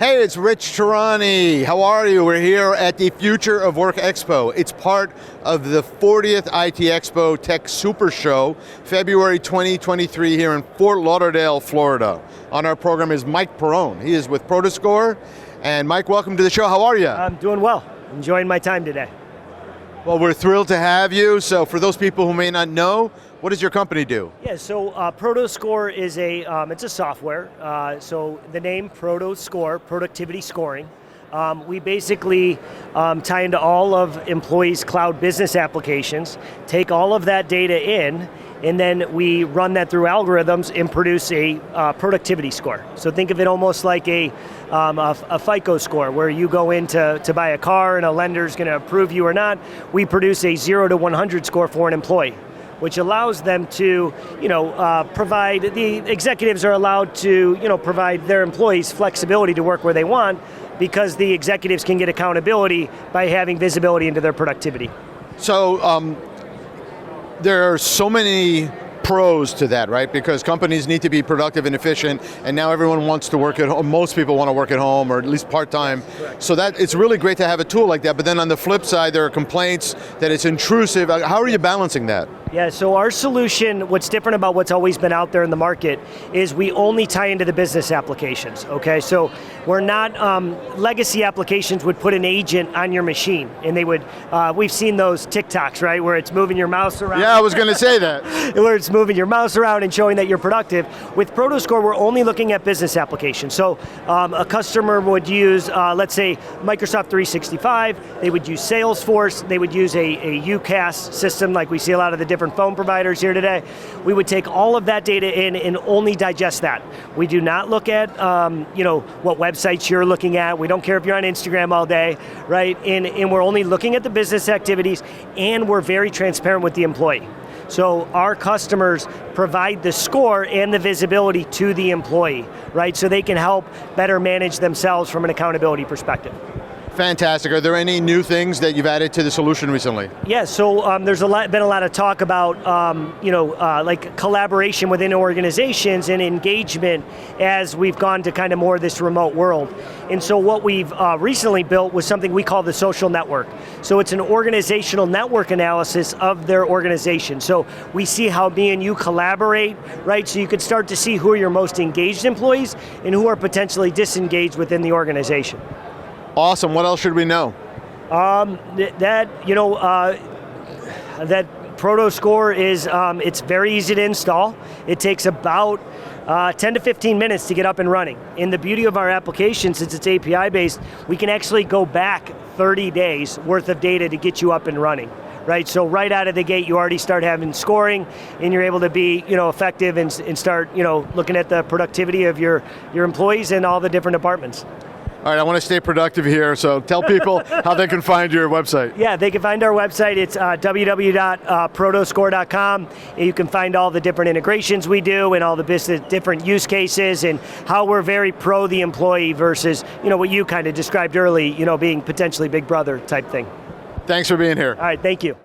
Hey, it's Rich Tehrani. How are you? We're here at the Future of Work Expo. It's part of the 40th ITEXPO Tech Super Show, February 2023 here in Fort Lauderdale, Florida. On our program is Mike Perrone. He is with Prodoscore. And Mike, welcome to the show. How are you? I'm doing well. Enjoying my time today. Well, we're thrilled to have you. So for those people who may not know, what does your company do? Yeah, so Prodoscore is it's a software. So the name Prodoscore, productivity scoring. We basically tie into all of employees' cloud business applications, take all of that data in, and then we run that through algorithms and produce a productivity score. So think of it almost like a FICO score, where you go in to buy a car and a lender's going to approve you or not. We produce a 0 to 100 score for an employee, which allows them to, provide, the executives are allowed to, provide their employees flexibility to work where they want, because the executives can get accountability by having visibility into their productivity. So there are so many pros to that, right? Because companies need to be productive and efficient, and now everyone wants to work at home. Most people want to work at home, or at least part-time. Correct. So that it's really great to have a tool like that, but then on the flip side, there are complaints that it's intrusive. How are you balancing that? Yeah, so our solution, what's different about what's always been out there in the market, is we only tie into the business applications, okay? So we're not, legacy applications would put an agent on your machine, and they would, we've seen those TikToks, right, where it's moving your mouse around. Yeah, I was going to say that. Where it's moving your mouse around and showing that you're productive. With Prodoscore, we're only looking at business applications. So a customer would use, let's say, Microsoft 365, they would use Salesforce, they would use a UCaaS system, like we see a lot of the different phone providers here today. We would take all of that data in and only digest that. We do not look at what websites you're looking at. We don't care if you're on Instagram all day, right? And we're only looking at the business activities, and we're very transparent with the employee. So our customers provide the score and the visibility to the employee, right? So they can help better manage themselves from an accountability perspective. Fantastic. Are there any new things that you've added to the solution recently? Yeah, so there's been a lot of talk about like collaboration within organizations and engagement as we've gone to kind of more this remote world. And so what we've recently built was something we call the social network. So it's an organizational network analysis of their organization. So we see how me and you collaborate, right? So you could start to see who are your most engaged employees and who are potentially disengaged within the organization. Awesome. What else should we know? That Prodoscore is, it's very easy to install. It takes about 10 to 15 minutes to get up and running. And the beauty of our application, since it's API based, we can actually go back 30 days worth of data to get you up and running. Right, so right out of the gate, you already start having scoring, and you're able to be, effective and start, looking at the productivity of your employees in all the different departments. All right, I want to stay productive here, so tell people how they can find your website. Yeah, they can find our website. It's www.prodoscore.com. You can find all the different integrations we do and all the business different use cases and how we're very pro the employee versus, what you kind of described early, being potentially big brother type thing. Thanks for being here. All right, thank you.